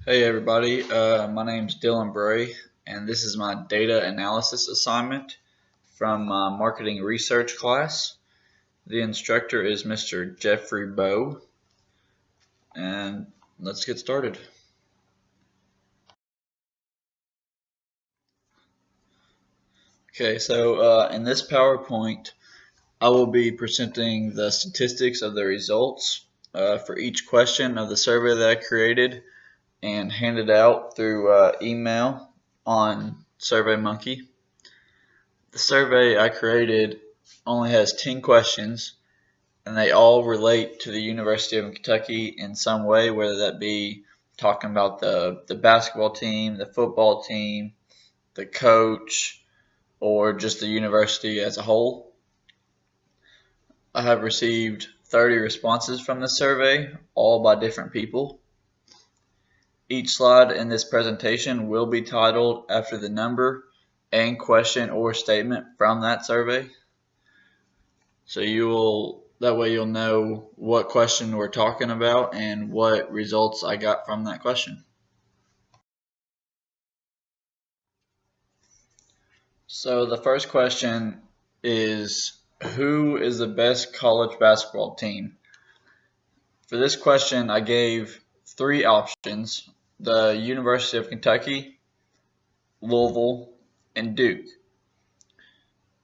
Hey everybody, my name's Dylan Bray, and this is my data analysis assignment from my marketing research class. The instructor is Mr. Jeffrey Bowe, and let's get started. Okay, so in this PowerPoint, I will be presenting the statistics of the results for each question of the survey that I created and handed out through email on SurveyMonkey. The survey I created only has 10 questions, and they all relate to the University of Kentucky in some way, whether that be talking about the basketball team, the football team, the coach, or just the university as a whole. I have received 30 responses from this survey, all by different people. Each slide in this presentation will be titled after the number and question or statement from that survey. So that way you'll know what question we're talking about and what results I got from that question. So the first question is, who is the best college basketball team? For this question, I gave three options: the University of Kentucky, Louisville, and Duke.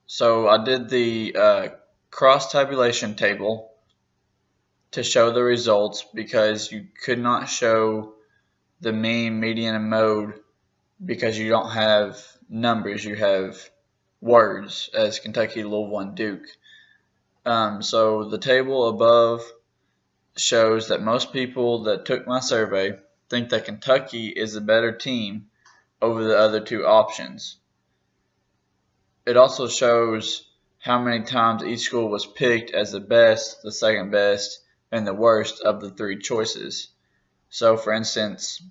So I did the cross tabulation table to show the results because you could not show the mean, median, and mode because you don't have numbers, you have words as Kentucky, Louisville, and Duke. So the table above shows that most people that took my survey think that Kentucky is a better team over the other two options. It also shows how many times each school was picked as the best, the second best, and the worst of the three choices. So for instance,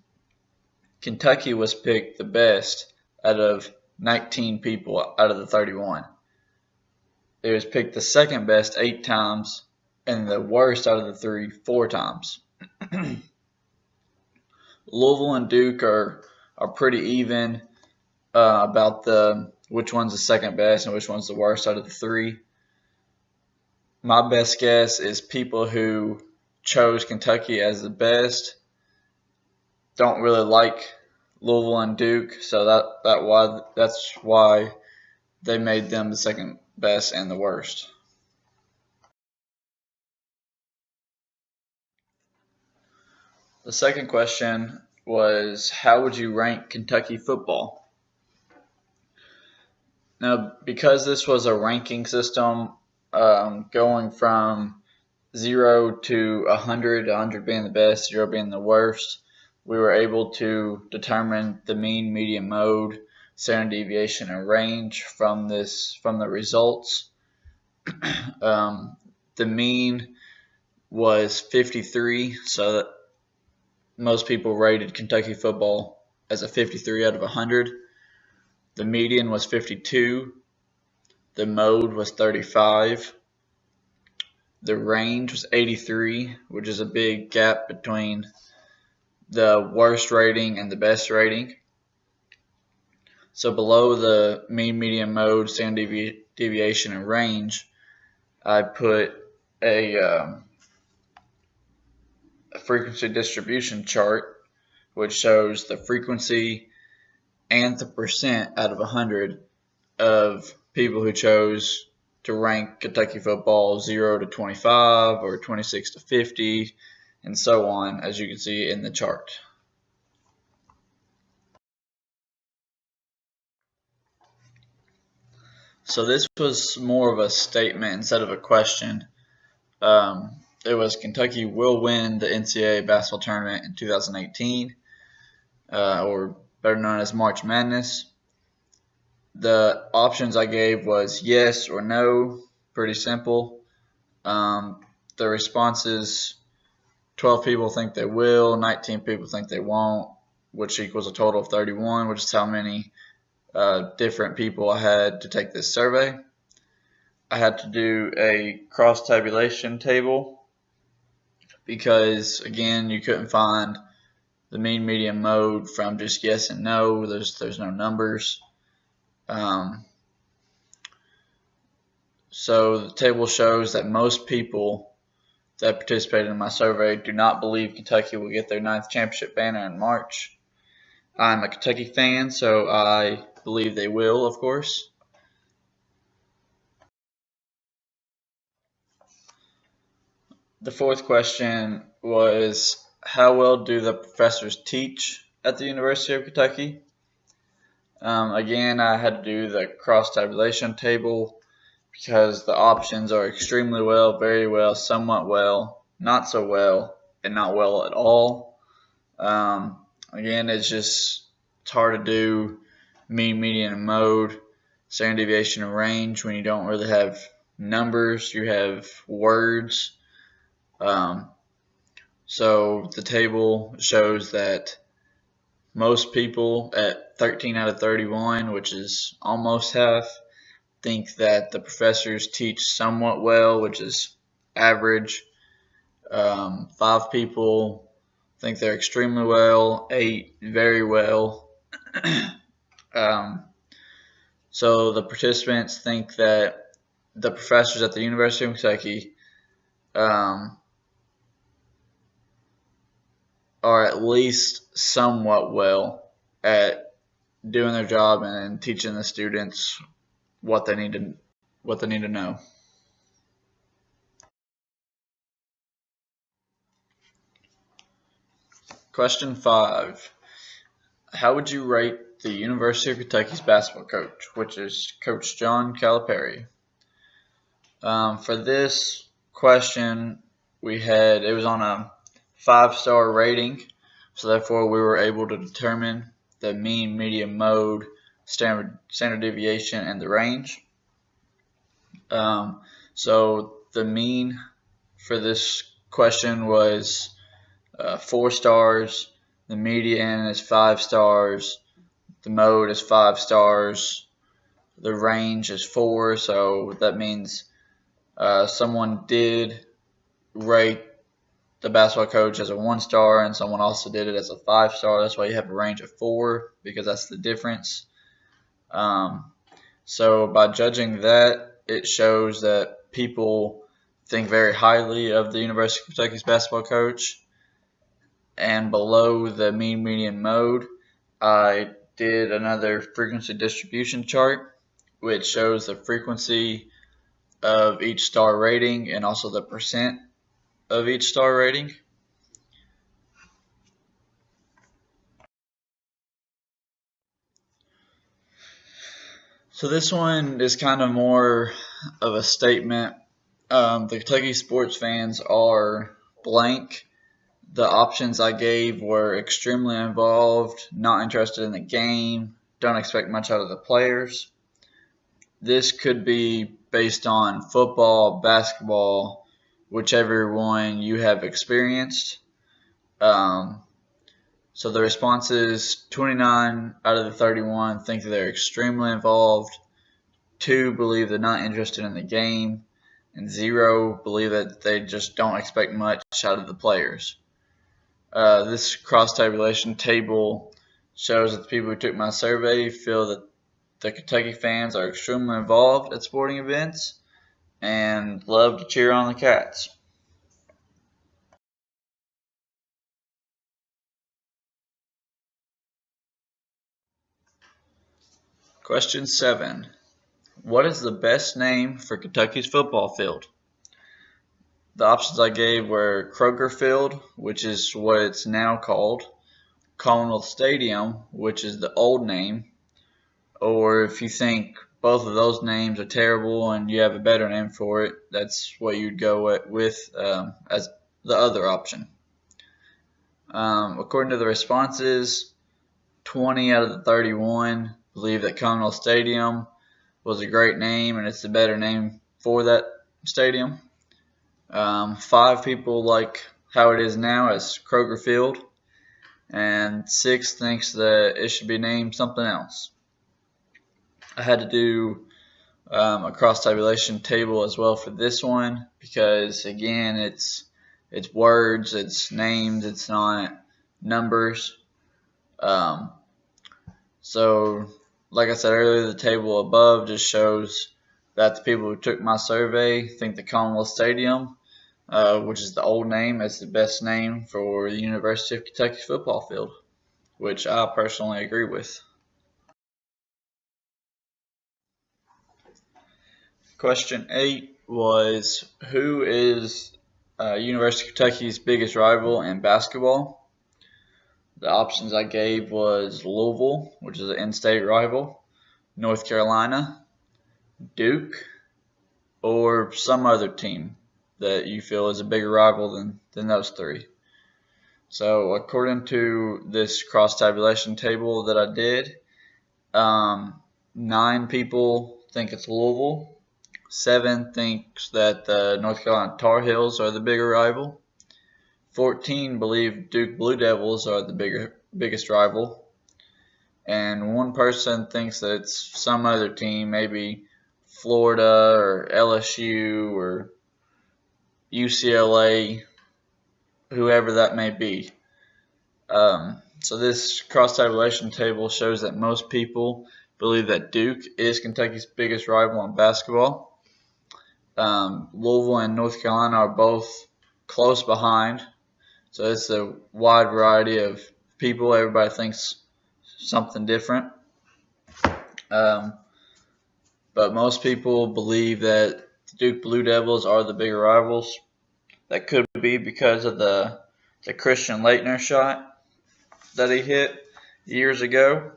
Kentucky was picked the best out of 19 people out of the 31. It was picked the second best 8 times and the worst out of the three 4 times. Louisville and Duke are pretty even about which one's the second best and which one's the worst out of the three. My best guess is people who chose Kentucky as the best don't really like Louisville and Duke, so that's why they made them the second best and the worst. The second question was, how would you rank Kentucky football? Now, because this was a ranking system, going from 0 to 100, 100 being the best, 0 being the worst, we were able to determine the mean, median, mode, standard deviation, and range from the results. The mean was 53, so that most people rated Kentucky football as a 53 out of 100. The median was 52. The mode was 35. The range was 83, which is a big gap between the worst rating and the best rating. So below the mean, median, mode, standard deviation, and range, I put a frequency distribution chart, which shows the frequency and the percent out of 100 of people who chose to rank Kentucky football 0 to 25 or 26 to 50 and so on, as you can see in the chart. So this was more of a statement instead of a question. It was Kentucky will win the NCAA basketball tournament in 2018, or better known as March Madness. The options I gave was yes or no, pretty simple. The responses, 12 people think they will, 19 people think they won't, which equals a total of 31, which is how many different people I had to take this survey. I had to do a cross tabulation table because, again, you couldn't find the mean, median, mode from just yes and no. There's no numbers. So the table shows that most people that participated in my survey do not believe Kentucky will get their 9th championship banner in March. I'm a Kentucky fan, so I believe they will, of course. The fourth question was, how well do the professors teach at the University of Kentucky? Again, I had to do the cross-tabulation table because the options are extremely well, very well, somewhat well, not so well, and not well at all. Again, it's hard to do mean, median, and mode, standard deviation, and range when you don't really have numbers. You have words. So the table shows that most people at 13 out of 31, which is almost half, think that the professors teach somewhat well, which is average. 5 people think they're extremely well, 8 very well. So the participants think that the professors at the University of Kentucky are at least somewhat well at doing their job and teaching the students what they need to know. Question 5. How would you rate the University of Kentucky's basketball coach, which is Coach John Calipari? For this question, it was on a 5-star rating, so therefore we were able to determine the mean, median, mode, standard deviation, and the range. So the mean for this question was 4 stars, the median is 5 stars, the mode is 5 stars, the range is 4, so that means someone did rate the basketball coach as a 1-star and someone also did it as a 5-star. That's why you have a range of 4, because that's the difference. So by judging that, it shows that people think very highly of the University of Kentucky's basketball coach. And below the mean, median, mode, I did another frequency distribution chart, which shows the frequency of each star rating and also the percent of each star rating. So this one is kind of more of a statement. The Kentucky sports fans are blank. The options I gave were extremely involved, not interested in the game, don't expect much out of the players. This could be based on football, basketball, whichever one you have experienced. So the responses, 29 out of the 31 think that they're extremely involved, 2 believe they're not interested in the game, and 0 believe that they just don't expect much out of the players. This cross-tabulation table shows that the people who took my survey feel that the Kentucky fans are extremely involved at sporting events and love to cheer on the Cats. Question 7. What is the best name for Kentucky's football field? The options I gave were Kroger Field, which is what it's now called, Commonwealth Stadium, which is the old name, or if you think both of those names are terrible and you have a better name for it, that's what you'd go with as the other option. According to the responses, 20 out of the 31 believe that Commonwealth Stadium was a great name and it's the better name for that stadium. 5 people like how it is now as Kroger Field, and 6 thinks that it should be named something else. I had to do a cross-tabulation table as well for this one because, again, it's words, it's names, it's not numbers. So, like I said earlier, the table above just shows that the people who took my survey think the Commonwealth Stadium, which is the old name, is the best name for the University of Kentucky football field, which I personally agree with. Question 8 was, who is University of Kentucky's biggest rival in basketball? The options I gave was Louisville, which is an in-state rival, North Carolina, Duke, or some other team that you feel is a bigger rival than those three. So according to this cross-tabulation table that I did, 9 people think it's Louisville, 7 thinks that the North Carolina Tar Heels are the bigger rival, 14 believe Duke Blue Devils are the biggest rival, and 1 person thinks that it's some other team, maybe Florida or LSU or UCLA, whoever that may be. So this cross-tabulation table shows that most people believe that Duke is Kentucky's biggest rival in basketball. Louisville and North Carolina are both close behind. So it's a wide variety of people. Everybody thinks something different. But most people believe that the Duke Blue Devils are the bigger rivals. That could be because of the Christian Laettner shot that he hit years ago.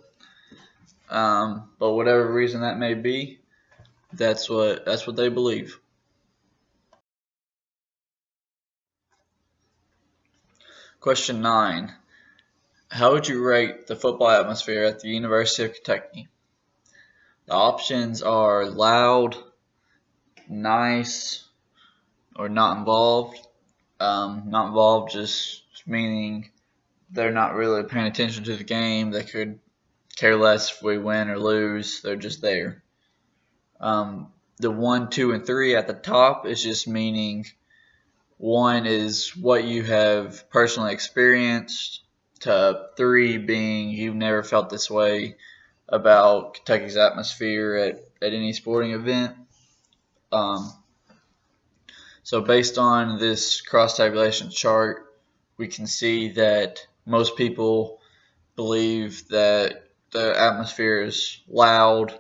But whatever reason that may be, that's what they believe. Question 9. How would you rate the football atmosphere at the University of Kentucky? The options are loud, nice, or not involved. Not involved just meaning they're not really paying attention to the game. They could care less if we win or lose. They're just there. The 1, 2, and 3 at the top is just meaning 1 is what you have personally experienced, to 3 being you've never felt this way about Kentucky's atmosphere at any sporting event. So based on this cross-tabulation chart, we can see that most people believe that the atmosphere is loud,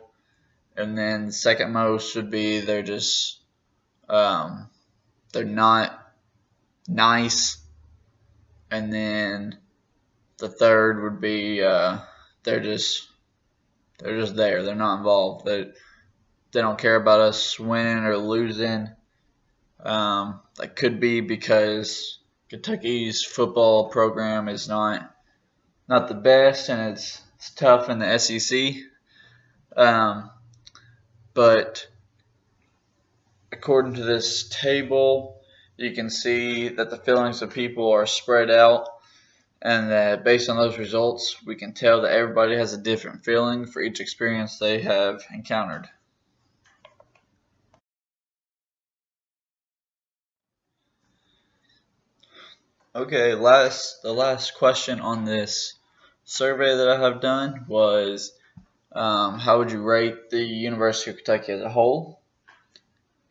and then the second most would be they're just they're not nice, and then the third would be they're just there. They're not involved. They don't care about us winning or losing. That could be because Kentucky's football program is not the best, and it's tough in the SEC. But according to this table, you can see that the feelings of people are spread out, and that based on those results, we can tell that everybody has a different feeling for each experience they have encountered. Okay, the last question on this survey that I have done was, how would you rate the University of Kentucky as a whole?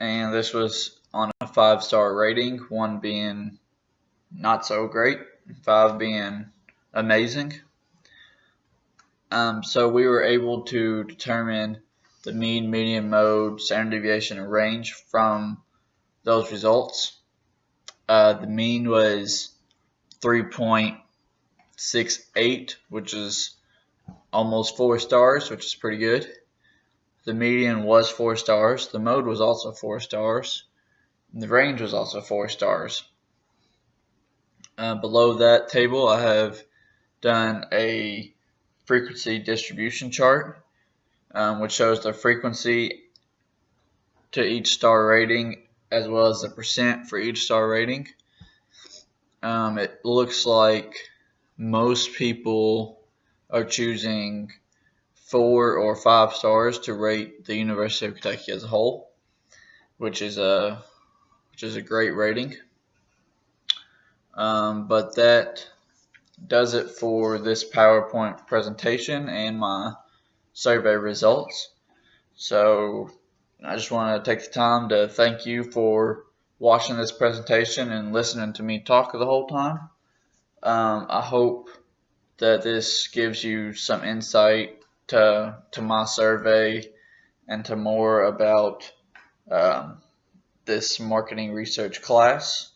And this was on a 5-star rating, 1 being not so great, 5 being amazing. So we were able to determine the mean, median, mode, standard deviation, and range from those results. The mean was 3.68, which is almost 4 stars, which is pretty good. The median was 4 stars. The mode was also 4 stars. And the range was also 4 stars. Below that table, I have done a frequency distribution chart, which shows the frequency to each star rating as well as the percent for each star rating. It looks like most people are choosing 4 or 5 stars to rate the University of Kentucky as a whole, which is a great rating. But that does it for this PowerPoint presentation and my survey results. So I just want to take the time to thank you for watching this presentation and listening to me talk the whole time. I hope that this gives you some insight to my survey and to more about this marketing research class.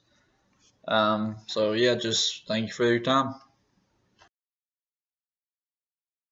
So yeah, just thank you for your time.